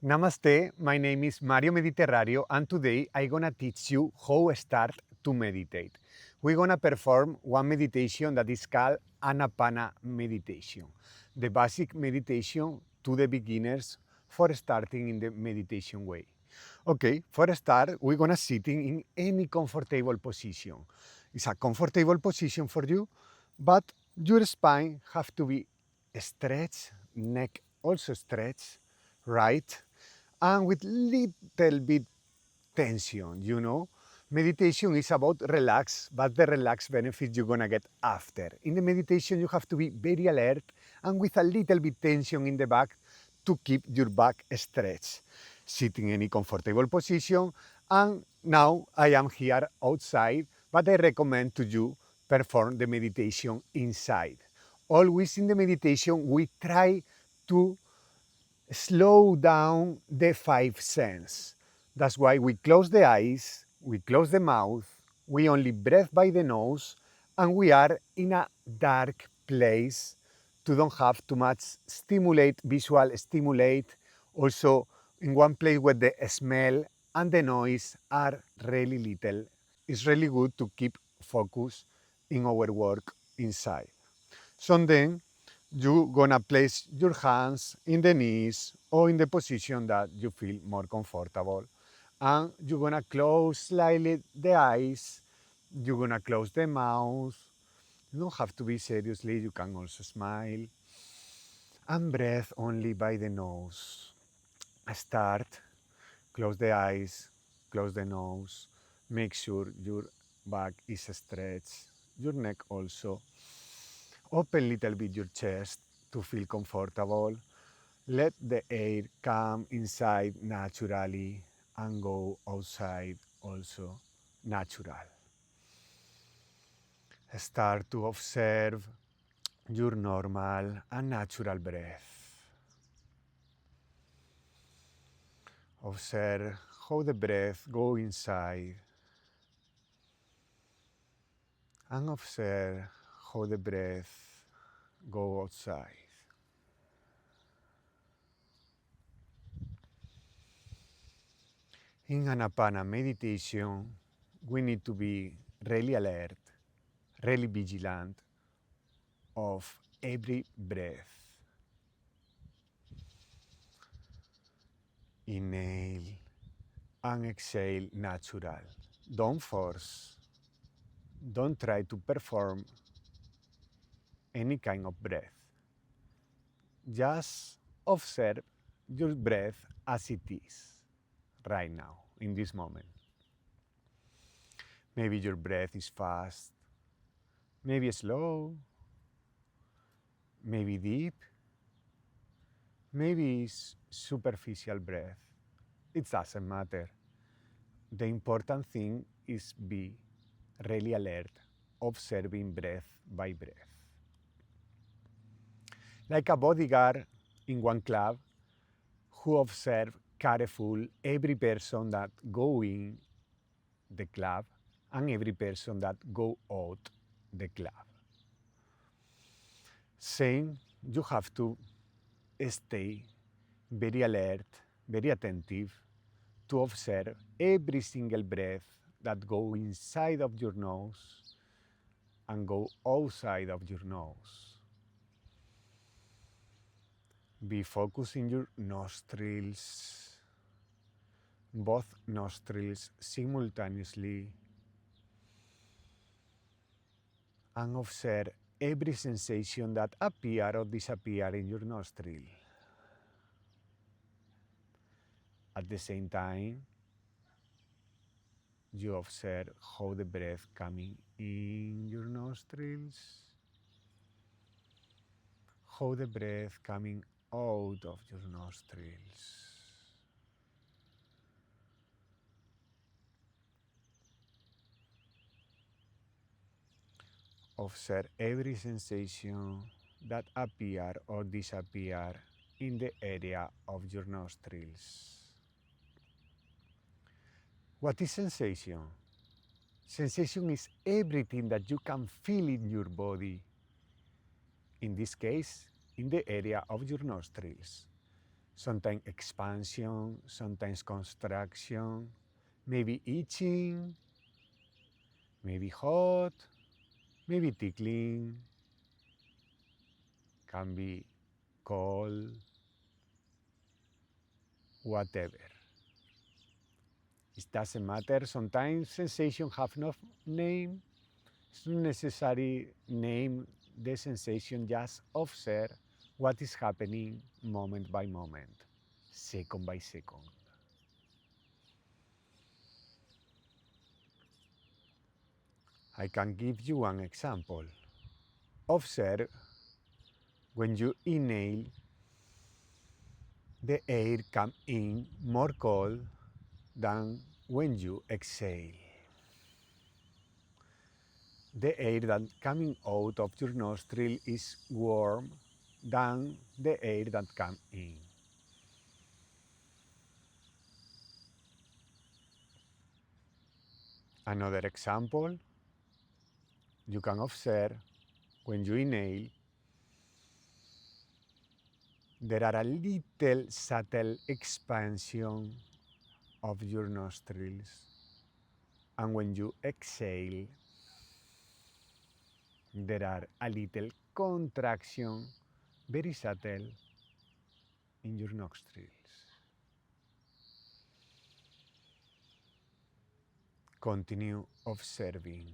Namaste, my name is Mario Mediterrario and today I'm gonna teach you how to start to meditate. We're gonna perform one meditation that is called Anapana meditation, the basic meditation to the beginners for starting in the meditation way. Okay, for a start, we're gonna sitting in any comfortable position. It's a comfortable position for you, but your spine have to be stretched, neck also stretched, right? And with little bit tension. Meditation is about relax, but the relax benefits you're gonna get after. In the meditation, you have to be very alert and with a little bit tension in the back to keep your back stretched. Sitting in any comfortable position. And now I am here outside, but I recommend to you perform the meditation inside. Always in the meditation, we try to slow down the five senses. That's why we close the eyes, we close the mouth, we only breathe by the nose, and we are in a dark place to don't have too much visual stimulate. Also in one place where the smell and the noise are really little. It's really good to keep focus in our work inside. So then you're gonna place your hands in the knees or in the position that you feel more comfortable. And you're gonna close slightly the eyes. You're gonna close the mouth. You don't have to be seriously, you can also smile. And breathe only by the nose. Start, close the eyes, close the nose. Make sure your back is stretched, your neck also. Open a little bit your chest to feel comfortable. Let the air come inside naturally and go outside also natural. Start to observe your normal and natural breath. Observe how the breath go inside and observe how the breath go outside. In Anapana meditation, we need to be really alert, really vigilant of every breath. Inhale and exhale natural. Don't force. Don't try to perform any kind of breath. Just observe your breath as it is right now, in this moment. Maybe your breath is fast, maybe slow, maybe deep, maybe it's superficial breath. It doesn't matter. The important thing is be really alert, observing breath by breath. Like a bodyguard in one club who observe careful every person that go in the club and every person that go out the club. Same, you have to stay very alert, very attentive to observe every single breath that go inside of your nose and go outside of your nose. Be focused in your nostrils, both nostrils simultaneously, and observe every sensation that appear or disappear in your nostril. At the same time, you observe how the breath coming in your nostrils, how the breath coming out of your nostrils. Observe every sensation that appear or disappear in the area of your nostrils. What is sensation? Sensation is everything that you can feel in your body. In this case, in the area of your nostrils. sometimes expansion, sometimes contraction, maybe itching, maybe hot, maybe tickling, can be cold, whatever. It doesn't matter. Sometimes sensations have no name. It's not necessary name the sensation, just observe what is happening moment by moment, second by second. I can give you an example. Observe when you inhale, the air comes in more cold than when you exhale. The air that coming out of your nostril is warm than the air that comes in. Another example, you can observe when you inhale, there are a little subtle expansion of your nostrils. And when you exhale, there are a little contraction, very subtle, in your nostrils. Continue observing.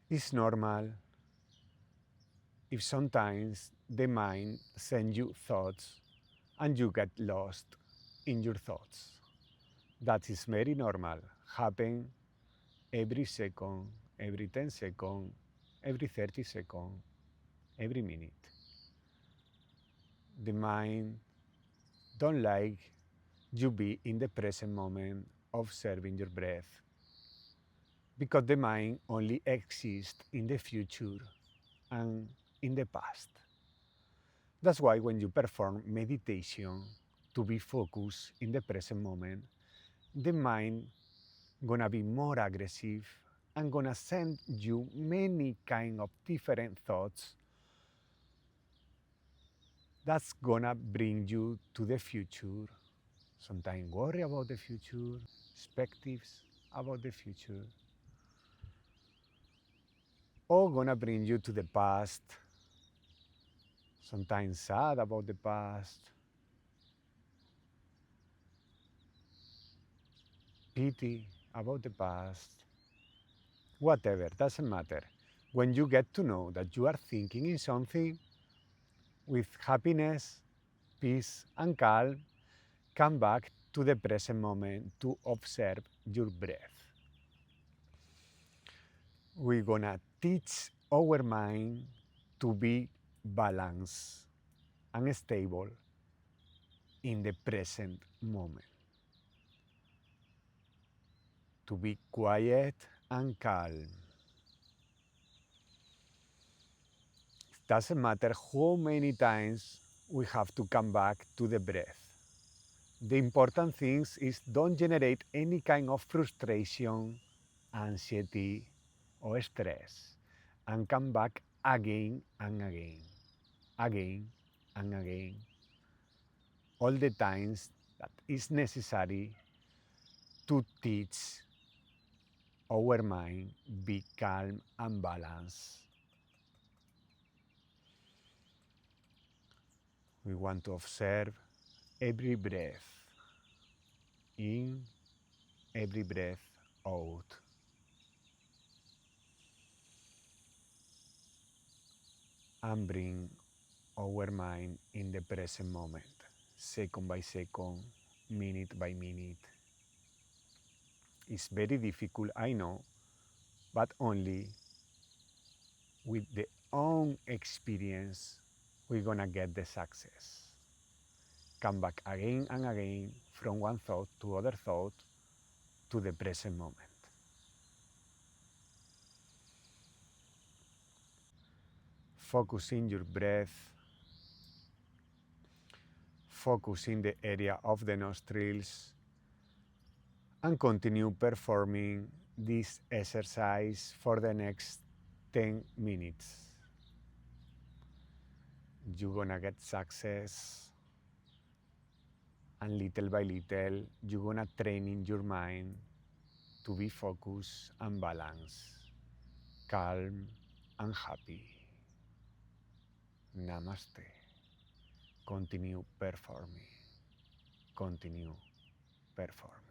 It's normal if sometimes the mind sends you thoughts and you get lost in your thoughts. That is very normal. Happen every second, every 10 seconds, every 30 seconds, every minute. The mind don't like you be in the present moment observing your breath because the mind only exists in the future and in the past. That's why when you perform meditation to be focused in the present moment, the mind gonna be more aggressive and gonna send you many kind of different thoughts that's gonna bring you to the future. Sometimes worry about the future, perspectives about the future, or gonna bring you to the past, sometimes sad about the past, pity about the past, whatever, doesn't matter. When you get to know that you are thinking in something with happiness, peace, and calm, come back to the present moment to observe your breath. We're gonna teach our mind to be balanced and stable in the present moment, to be quiet and calm. It doesn't matter how many times we have to come back to the breath. The important thing is don't generate any kind of frustration, anxiety, or stress, and come back again and again, again and again, all the times that is necessary to teach our mind be calm and balanced. We want to observe every breath in, every breath out. And bring our mind in the present moment, second by second, minute by minute. It's very difficult, I know, but only with the own experience we're gonna get the success. Come back again and again from one thought to other thought to the present moment. Focusing your breath, focus in the area of the nostrils and continue performing this exercise for the next 10 minutes. You're gonna get success, and little by little, you're gonna train in your mind to be focused and balanced, calm and happy. Namaste. Continue performing. Continue performing.